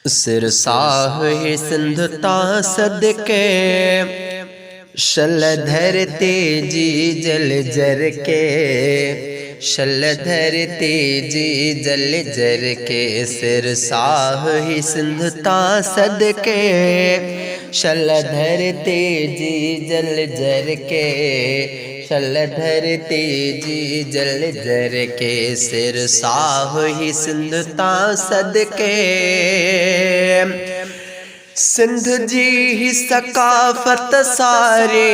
सिरसाह सिंध ता सदके शल धरते जी जल जर के शल धरते जी जल जर के सिरसाह सिंध ता सदके शल धरते जी जल जर के शल धरते जी जल जर के सिरसाह सिंध ता सदके सिंध जी ही सकाफत सारे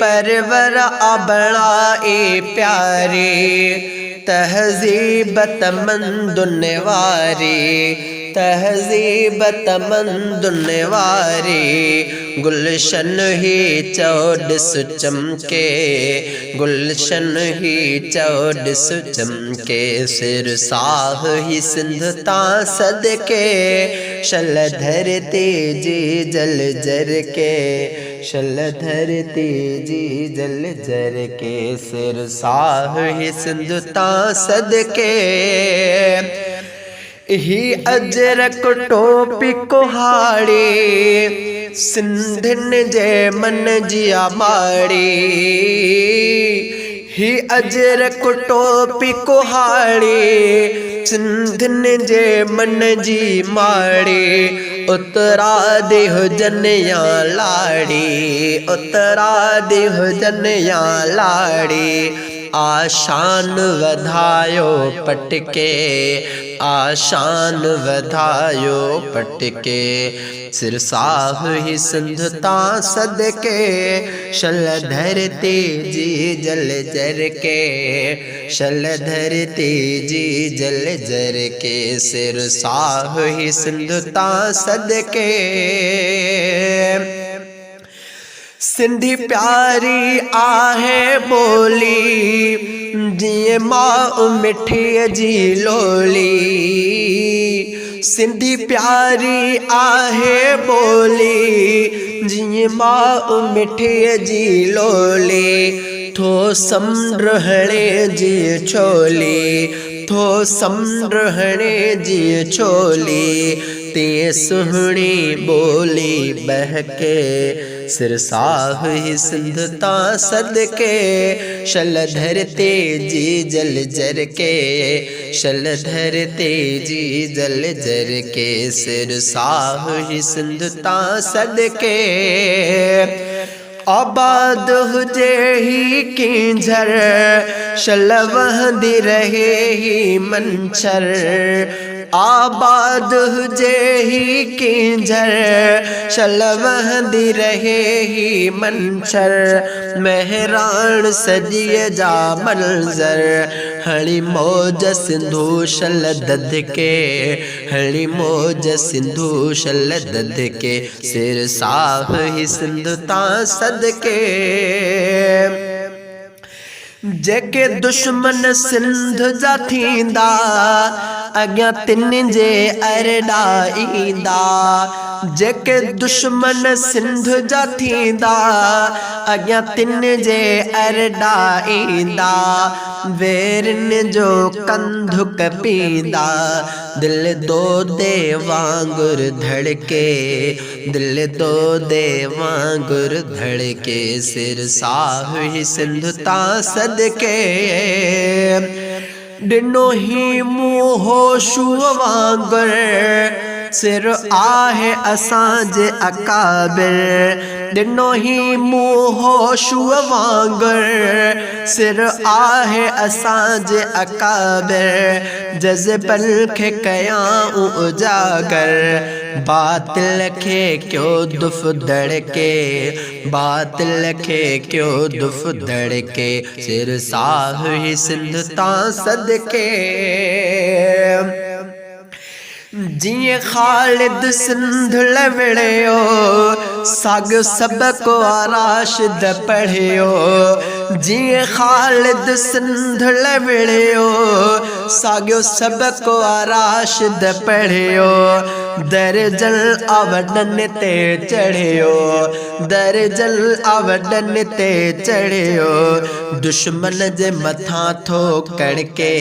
परवर अबड़ा ए प्यारे तहजीब तमंदुन वारे तहजीब तमंदुन वारे गुलशन ही चौड़स चमके गुलशन ही चौड़स चमके सिरसाह ही सिंध ता सदके शल धरते जी जल जर के शल धरते जी जल जर के सिरसाह ही सिंध ता सदके ही अजरक टोपी कुहाड़ी सिंधन जे मन जिया माड़ी ही अजरक टोपी कुहाड़ी सिंधन जे मन जी माड़ी उतरा देह जनया लाड़ी उतरा देह जनया लाड़ी आशान वधायो पटके आशान वधायो पटके सिरसाह ही सिंध ता सदके शल धरते जी जल जर के शल धरते जी जल जर के सिरसाह ही सिंध ता सदके सिंधी प्यारी आहे बोली जिए माँ मिठी जी लोली सिंधी प्यारी आहे बोली जिए माँ मिठी जी लोली थो समरहणे जी छोली थो समरहणे जी छोली ते सुहणी बोली बहके सिरसाह ही सिंध ता सदके शल धरते जी जल जर के शल धरते जी जल जर के सिरसाह ही सिंध ता सदके आबाद हुजे ही किंझर शल वहंदी रहे ही मंछर आबाद हुजे ही किंझर शल वहंदी रहे ही मंछर मेहरान सजिए जा मंजर हणी मौज सिंधु शल दद के हणी मौज सिंधु शल दद के सिरसाह ही सिंध ता सदके जेके दुश्मन सिंध जा थींदा अॻियां तिन जे अरड़ा ईंदा जेके दुश्मन सिंध जा थींदा अॻियां तिन जे अरड़ा ईंदा वेरन जो कंधुक पींदा दिल दो दे वांगुर धड़के दिल दो दे वांगुर धड़के सिरसाह ही सिंध ता सदके दिनो ही मुहो शुव वांगुर सिर आहे असांजे अकाबिर दिनो ही मुहो शुव वांगुर सिर आहे असांजे अकाबिर जज़बन खे कयां उजागर बातिल खे क्यों दुफ धड़के बातिल खे क्यों दुफ धड़के सिरसाह ही सिंध ता सदके जिए खालिद सिंध लवड़ियो साग सबको राशिद पढ़ियो जिए खालिद सिंध लवड़ियो साॻियो सबको राशिद पढ़ियो दर्जन अवडन ते चढ़ियो दर्जन अवडन ते चढ़ियो दुश्मन जे मथां थो कड़के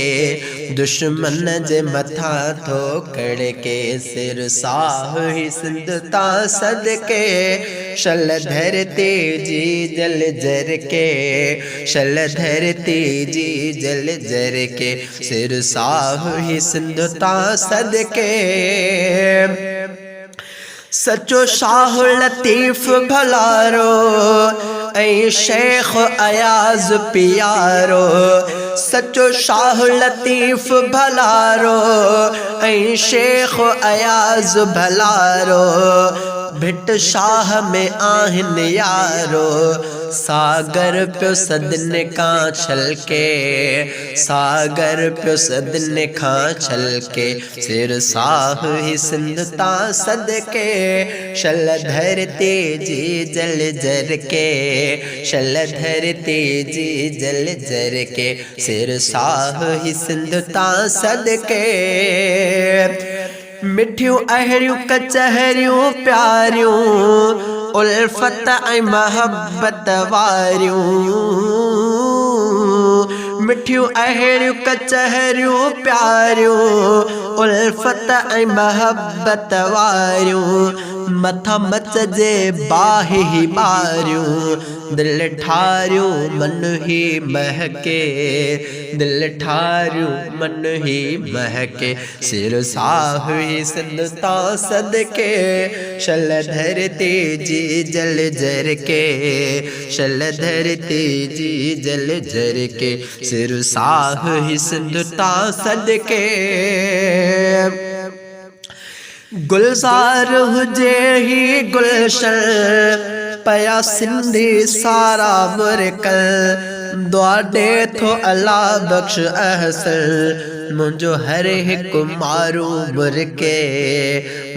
दुश्मन जे मथा थो कड़के सिर साह ही सिंध ता सदके शल धरती जी जल जर के शल धरती जी जल जर के सिर साह ही सिंध ता सदके सचो शाह लतीफ़ भलारो ऐं शेख अयाज पियारो सचो शाह लतीफ़ भलारो ऐं शेख अयाज भलारो भिट शाह में आहिन यारो सागर प्यो सदन का छलके सागर प्यो सदन का छलके सिर साह ही सिंध ता सदके शल धरती जी जल जर के शल धरती जी जल जर के सिर साह ही सिंध ता सदके मिठियूं अहड़ियूं कचहरियूं प्यारियूं उल्फत ऐं महबत वारियूं मिठियूं अहड़ियूं कचहरियूं प्यारियूं उल्फत ऐं महबत वारियूं मथा मच जे बाहि ही ॿारियूं दिल ठारियूं मन ही महके दिल ठारियूं मन ही महके सिर साह ही सिंध ता सदके शल धरती जी जल जर के शल धरती जी जल जर के सिर साह ही सिंध ता सदके गुलजार हुजे ही गुलशन पया सिंधी सारा मुरकल दुआ दे थो अल्लाह बख्श अहसन मुझो हर एक मारू मुरके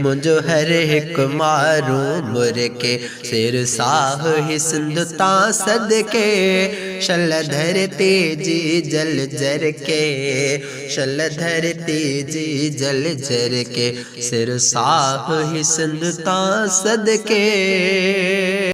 मुझो हर एक मारू मुरके सिर साह ही सिंध ता सदके शल धरती जी जल जर के शल धरती जी जल जर के सिर साह ही सिंध ता सदके।